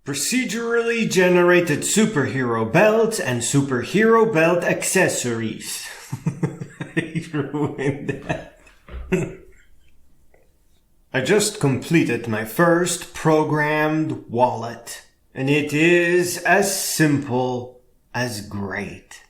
Procedurally generated superhero belts and superhero belt accessories. I ruined that. I just completed my first programmed wallet, and it is as simple as great.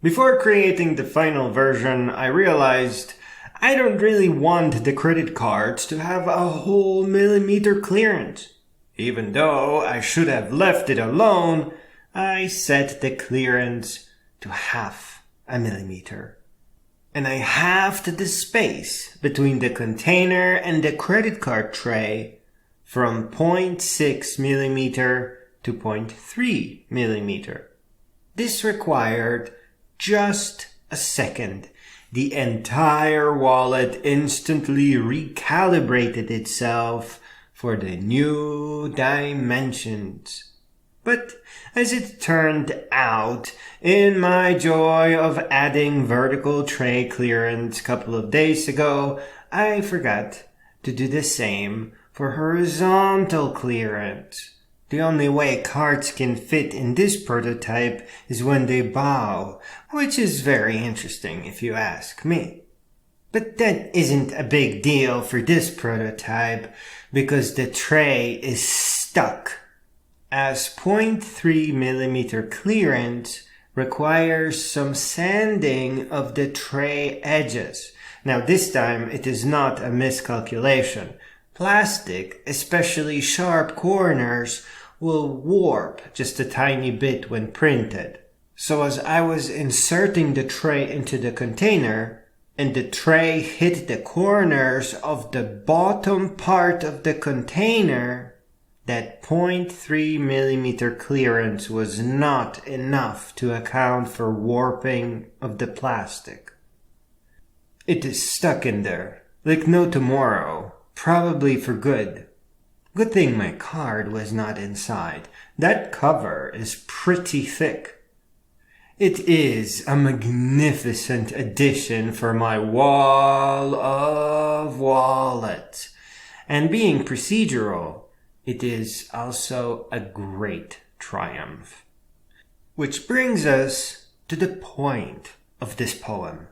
Before creating the final version, I realized I don't really want the credit cards to have a whole millimeter clearance. Even though I should have left it alone, I set the clearance to 0.5 millimeter. And I halved the space between the container and the credit card tray from 0.6 millimeter to 0.3 millimeter. This required just a second. The entire wallet instantly recalibrated itself for the new dimensions. But as it turned out, in my joy of adding vertical tray clearance a couple of days ago, I forgot to do the same for horizontal clearance. The only way cards can fit in this prototype is when they bow, which is very interesting if you ask me. But that isn't a big deal for this prototype because the tray is stuck, as 0.3 millimeter clearance requires some sanding of the tray edges. Now this time it is not a miscalculation. Plastic, especially sharp corners, will warp just a tiny bit when printed. So as I was inserting the tray into the container, and the tray hit the corners of the bottom part of the container, that 0.3 millimeter clearance was not enough to account for warping of the plastic. It is stuck in there, like no tomorrow, probably for good. Good thing my card was not inside. That cover is pretty thick. It is a magnificent addition for my wall of wallets. And being procedural, it is also a great triumph. Which brings us to the point of this poem.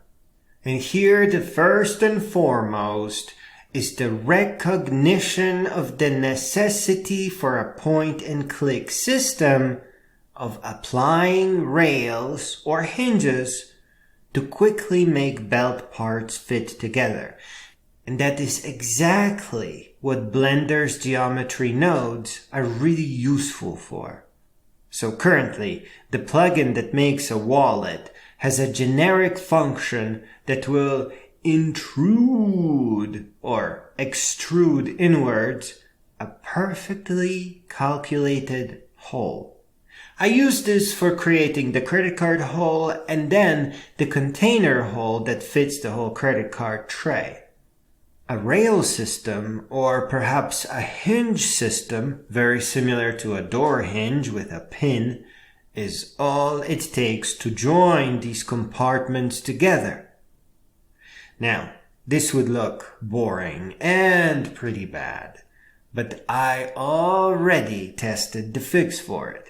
And here the first and foremost is the recognition of the necessity for a point-and-click system of applying rails or hinges to quickly make belt parts fit together. And that is exactly what Blender's geometry nodes are really useful for. So currently, the plugin that makes a wallet has a generic function that will intrude or extrude inwards a perfectly calculated hole. I use this for creating the credit card hole and then the container hole that fits the whole credit card tray. A rail system, or perhaps a hinge system, very similar to a door hinge with a pin, is all it takes to join these compartments together. Now, this would look boring and pretty bad, but I already tested the fix for it.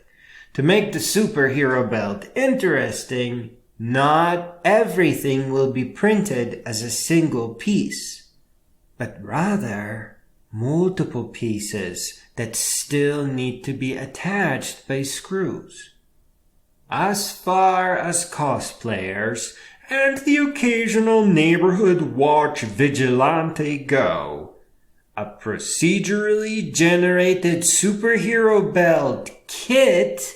To make the superhero belt interesting, not everything will be printed as a single piece, but rather multiple pieces that still need to be attached by screws. As far as cosplayers and the occasional neighborhood watch vigilante go, a procedurally generated superhero belt kit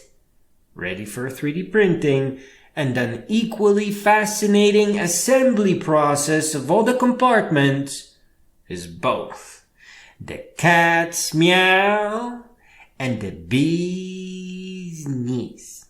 ready for 3D printing, and an equally fascinating assembly process of all the compartments is both the cat's meow and the bee's knees.